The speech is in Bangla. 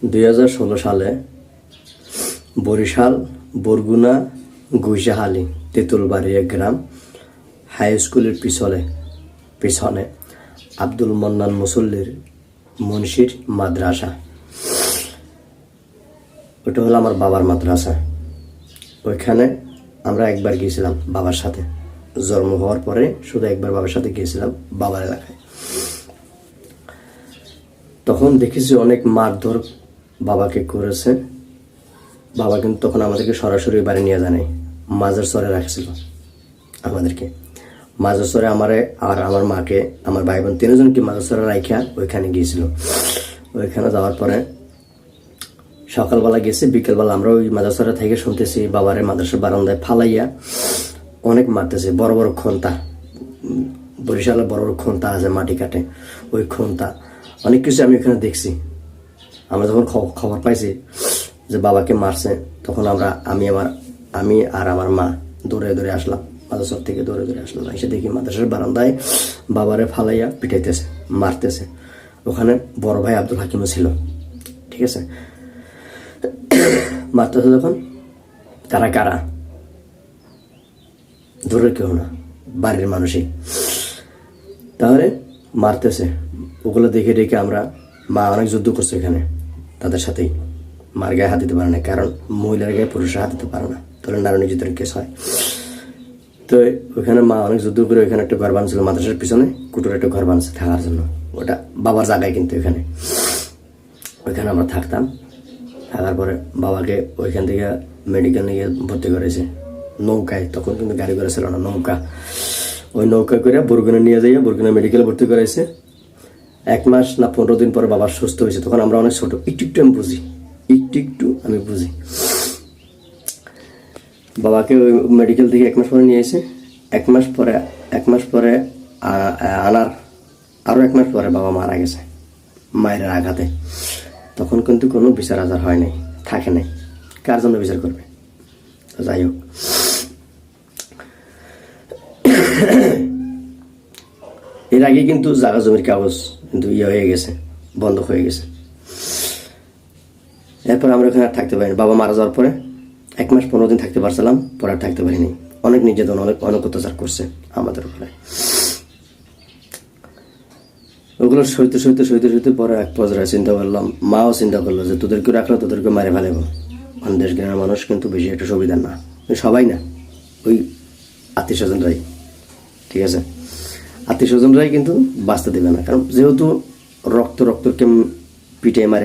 2016 সালে বরিশাল বরগুনা গুইসাহালি তেঁতুলবাড়ি এক গ্রাম হাই স্কুলের পিছনে আব্দুল মন্নান মুসল্লির মুন্সির মাদ্রাসা। ওটা হলো আমার বাবার মাদ্রাসা। ওইখানে আমরা একবার গিয়েছিলাম বাবার সাথে, জন্ম হওয়ার পরে শুধু একবার বাবার সাথে গিয়েছিলাম বাবার এলাকায়। তখন দেখেছি অনেক মারধর বাবাকে করেছে। বাবা কিন্তু তখন আমাদেরকে সরাসরি বাড়ি নিয়ে যায় নাই, মাজার চরে রাখছিল আমাদেরকে। মাজার চরে আমারে আর আমার মাকে, আমার ভাই বোন তিনজনকে মাজার চরে রাখিয়া ওইখানে গিয়েছিল। ওইখানে যাওয়ার পরে সকালবেলা গেছি, বিকেলবেলা আমরা ওই মাদ্রাসা থেকে শুনতেছি বাবারে মাদ্রাসার বারান্দায় ফালাইয়া অনেক মারতেছে। বড় বড় খন্তা, বরিশালে বড় বড় খন্তা আছে, মাটি কাটে, ওই খন্তা অনেক কিছু আমি ওখানে দেখছি। আমরা যখন খবর পাইছি যে বাবাকে মারছে, তখন আমি আর আমার মা দৌড়ে আসলাম, মাদ্রাসার থেকে দৌড়ে আসলাম। এসে দেখি মাদ্রাসার বারান্দায় বাবারে ফালাইয়া পিটাইতেছে, মারতেছে। ওখানে বড় ভাই আব্দুল হাকিমও ছিল, ঠিক আছে। মারতেছে যখন, কারা দূরের কেউ না, বাড়ির মানুষই। তাহলে মারতেছে, ওগুলো দেখে আমরা, মা অনেক যুদ্ধ করছে এখানে তাদের সাথেই। মার গায়ে হাত দিতে পারে না, কারণ মহিলার গায়ে পুরুষের হাত দিতে পারে না, তাহলে নারী নির্যাতনের কেস হয়। তো ওইখানে মা অনেক যুদ্ধ করে ওইখানে একটা ঘর বানছিল, মাদ্রাসার পিছনে কুটুর একটা ঘর বানছে থাকার জন্য। ওটা বাবার জায়গায়, কিন্তু ওইখানে আমরা থাকতাম। থাকার পরে বাবাকে ওইখান থেকে মেডিকেল নিয়ে ভর্তি করেছে নৌকায়। তখন কিন্তু গাড়ি ঘোড়া ছিল না, নৌকা। ওই নৌকা করে বরগুনা নিয়ে যাইয়া বরগুনা মেডিকেলে ভর্তি করাইছে। 1 মাস না 15 দিন পরে বাবা সুস্থ হয়েছে। তখন আমরা অনেক ছোট, একটু আমি বুঝি। বাবাকে ওই মেডিকেল থেকে 1 মাস পরে নিয়ে এসে 1 মাস পরে আনার আরো 1 মাস পরে বাবা মারা গেছে মায়ের আঘাতে। তখন কিন্তু কোনো বিচার আচার হয় নাই, থাকে নাই, কার জন্য বিচার করবে? যাই হোক, এর আগে কিন্তু জায়গা জমির কাগজ কিন্তু হয়ে গেছে, বন্ধ হয়ে গেছে। এরপর আমরা ওখানে আর থাকতে পারিনি। বাবা মারা যাওয়ার পরে 1 মাস 15 দিন থাকতে পারছিলাম, পরে আর থাকতে পারিনি। অনেক নির্যাতন, অনেক অত্যাচার করছে আমাদের উপরে। ওগুলো সইতে পরে এক পর্যায়ে চিন্তা করলাম, মাও চিন্তা করলো যে তোদেরকে রাখলো, তোদেরকে মারে ফেলাবো। দেশ গ্রামের মানুষ কিন্তু বেশি একটা সুবিধার না, সবাই না, ওই আত্মীয় স্বজনরাই, ঠিক আছে, আত্মীয় স্বজনরাই কিন্তু বাঁচতে দেবে না। কারণ যেহেতু রক্তকে পিটিয়ে মারে